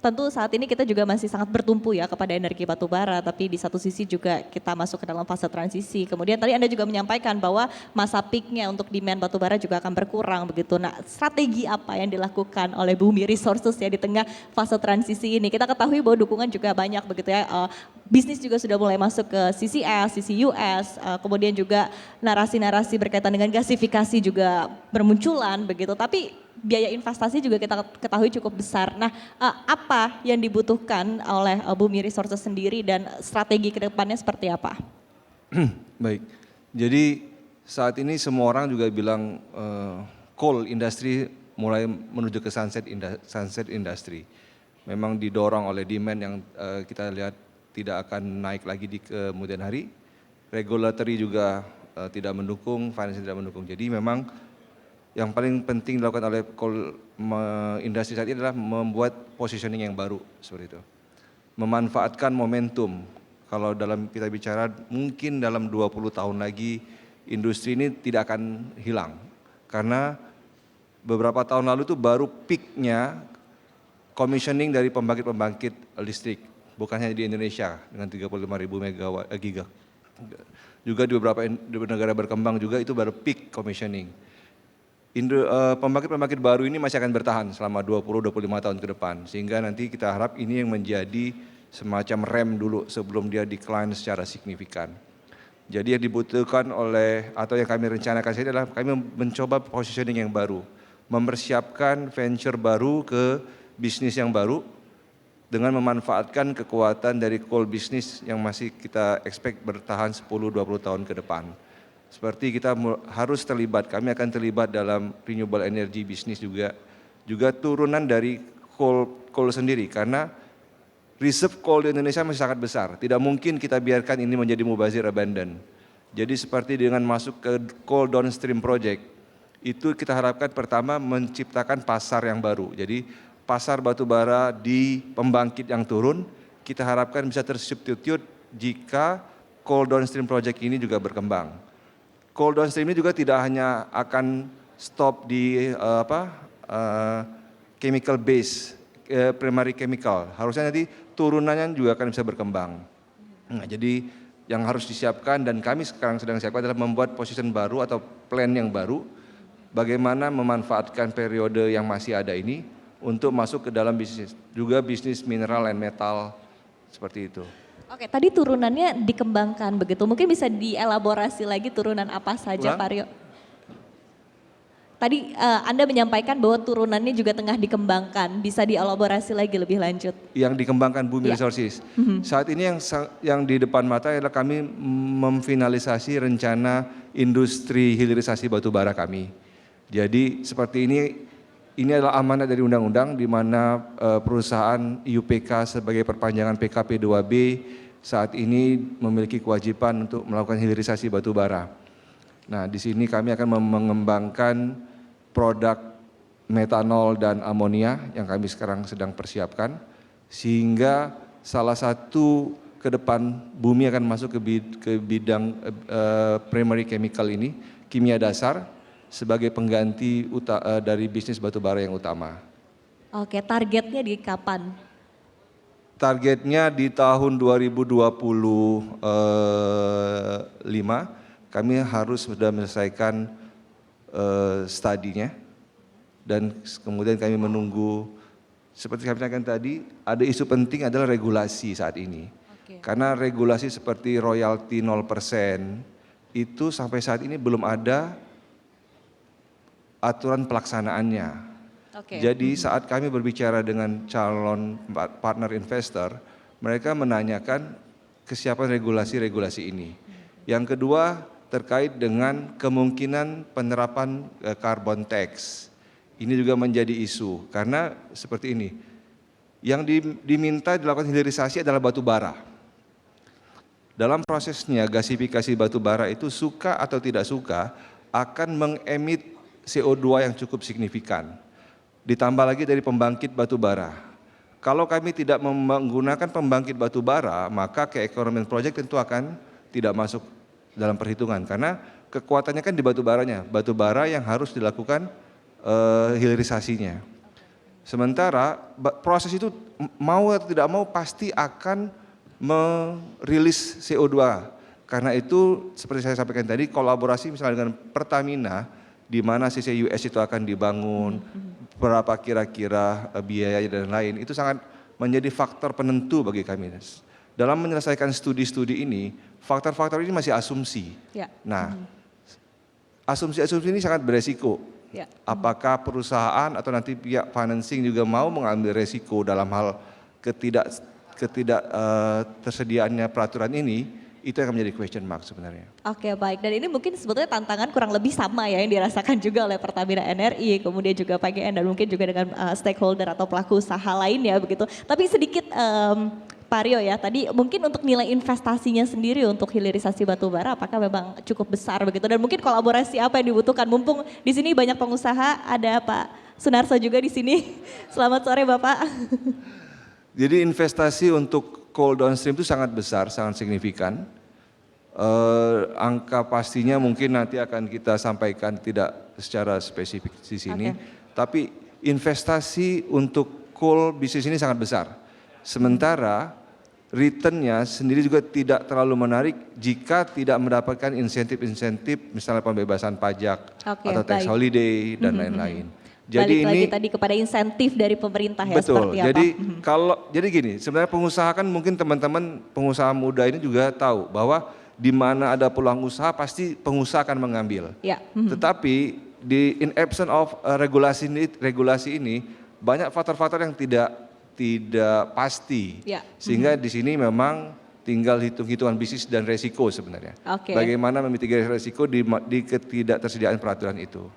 tentu saat ini kita juga masih sangat bertumpu ya kepada energi batu bara, tapi di satu sisi juga kita masuk ke dalam fase transisi. Kemudian tadi Anda juga menyampaikan bahwa masa peaknya untuk demand batu bara juga akan berkurang begitu. Nah, strategi apa yang dilakukan oleh Bumi Resources ya di tengah fase transisi ini? Kita ketahui bahwa dukungan juga banyak begitu ya. Bisnis juga sudah mulai masuk ke CCS, CCUS, kemudian juga narasi-narasi berkaitan dengan gasifikasi juga bermunculan begitu. Tapi biaya investasi juga kita ketahui cukup besar. Nah, apa yang dibutuhkan oleh Bumi Resources sendiri dan strategi ke depannya seperti apa? Baik, jadi saat ini semua orang juga bilang coal industry mulai menuju ke sunset industry. Memang didorong oleh demand yang kita lihat tidak akan naik lagi di kemudian hari. Regulatory juga tidak mendukung, finance tidak mendukung. Jadi memang yang paling penting dilakukan oleh coal industri saat ini adalah membuat positioning yang baru seperti itu. Memanfaatkan momentum. Kalau dalam kita bicara mungkin dalam 20 tahun lagi industri ini tidak akan hilang. Karena beberapa tahun lalu itu baru peaknya commissioning dari pembangkit-pembangkit listrik. Bukan hanya di Indonesia dengan 35.000 giga. Juga di beberapa negara berkembang juga itu baru peak commissioning. Pembangkit-pembangkit baru ini masih akan bertahan selama 20-25 tahun ke depan. Sehingga nanti kita harap ini yang menjadi semacam rem dulu sebelum dia decline secara signifikan. Jadi yang dibutuhkan oleh atau yang kami rencanakan saja adalah kami mencoba positioning yang baru. Mempersiapkan venture baru ke bisnis yang baru dengan memanfaatkan kekuatan dari coal business yang masih kita expect bertahan 10-20 tahun ke depan. Seperti kita harus terlibat, kami akan terlibat dalam renewable energy business juga turunan dari coal sendiri karena reserve coal di Indonesia masih sangat besar. Tidak mungkin kita biarkan ini menjadi mubazir abandon. Jadi seperti dengan masuk ke coal downstream project, itu kita harapkan pertama menciptakan pasar yang baru. Jadi pasar batu bara di pembangkit yang turun, kita harapkan bisa tersubstitute jika coal downstream project ini juga berkembang. Coal downstream ini juga tidak hanya akan stop di chemical base, primary chemical. Harusnya nanti turunannya juga akan bisa berkembang. Nah, jadi yang harus disiapkan dan kami sekarang sedang siapkan adalah membuat position baru atau plan yang baru, bagaimana memanfaatkan periode yang masih ada ini untuk masuk ke dalam bisnis, juga bisnis mineral and metal, seperti itu. Oke, tadi turunannya dikembangkan begitu, mungkin bisa dielaborasi lagi turunan apa saja Pak Rio? Tadi Anda menyampaikan bahwa turunannya juga tengah dikembangkan, bisa dielaborasi lagi lebih lanjut. Yang dikembangkan Bumi Resources. Saat ini yang di depan mata adalah kami memfinalisasi rencana industri hilirisasi batu bara kami. Jadi seperti ini adalah amanat dari undang-undang di mana perusahaan IUPK sebagai perpanjangan PKP 2B saat ini memiliki kewajiban untuk melakukan hilirisasi batu bara. Nah, di sini kami akan mengembangkan produk metanol dan amonia yang kami sekarang sedang persiapkan sehingga salah satu ke depan Bumi akan masuk ke bidang primary chemical ini, kimia dasar, sebagai pengganti dari bisnis batu bara yang utama. Oke, targetnya di kapan? Targetnya di tahun 2025 kami harus sudah menyelesaikan studinya dan kemudian kami menunggu seperti kami sampaikan tadi ada isu penting adalah regulasi saat ini. Karena regulasi seperti royalti 0% itu sampai saat ini belum ada aturan pelaksanaannya. Jadi saat kami berbicara dengan calon partner investor, mereka menanyakan kesiapan regulasi-regulasi ini. Yang kedua terkait dengan kemungkinan penerapan carbon tax. Ini juga menjadi isu karena seperti ini. Yang diminta dilakukan hilirisasi adalah batu bara. Dalam prosesnya gasifikasi batu bara itu suka atau tidak suka akan mengemit CO2 yang cukup signifikan. Ditambah lagi dari pembangkit batu bara. Kalau kami tidak menggunakan pembangkit batu bara, maka keekonomian proyek tentu akan tidak masuk dalam perhitungan. Karena kekuatannya kan di batu baranya, batu bara yang harus dilakukan hilirisasinya. Sementara proses itu mau atau tidak mau pasti akan merilis CO2. Karena itu seperti saya sampaikan tadi, kolaborasi misalnya dengan Pertamina, di mana CCUS itu akan dibangun, berapa kira-kira biaya dan lain, itu sangat menjadi faktor penentu bagi kami. Dalam menyelesaikan studi-studi ini, faktor-faktor ini masih asumsi. Ya. Nah, asumsi-asumsi ini sangat beresiko. Ya. Apakah perusahaan atau nanti pihak financing juga mau mengambil resiko dalam hal tersediaannya peraturan ini, itu yang menjadi question mark sebenarnya. Oke, baik, dan ini mungkin sebetulnya tantangan kurang lebih sama ya yang dirasakan juga oleh Pertamina NRI, kemudian juga PGN dan mungkin juga dengan stakeholder atau pelaku usaha lainnya begitu. Tapi sedikit Pak Rio ya, tadi mungkin untuk nilai investasinya sendiri untuk hilirisasi batubara apakah memang cukup besar begitu, dan mungkin kolaborasi apa yang dibutuhkan, mumpung di sini banyak pengusaha, ada Pak Sunarso juga di sini. Selamat sore Bapak. Jadi investasi untuk coal downstream itu sangat besar, sangat signifikan. Angka pastinya mungkin nanti akan kita sampaikan tidak secara spesifik di sini, tapi investasi untuk coal bisnis ini sangat besar. Sementara returnnya sendiri juga tidak terlalu menarik jika tidak mendapatkan insentif-insentif misalnya pembebasan pajak atau tax holiday dan lain-lain. Jadi balik lagi tadi kepada insentif dari pemerintah ya, betul, seperti apa? Jadi gini, sebenarnya pengusaha kan mungkin teman-teman pengusaha muda ini juga tahu bahwa di mana ada peluang usaha pasti pengusaha akan mengambil. Ya. Tetapi in absence of regulasi ini banyak faktor-faktor yang tidak pasti, sehingga di sini memang tinggal hitung-hitungan bisnis dan resiko sebenarnya. Bagaimana memitigasi resiko di ketidaktersediaan peraturan itu.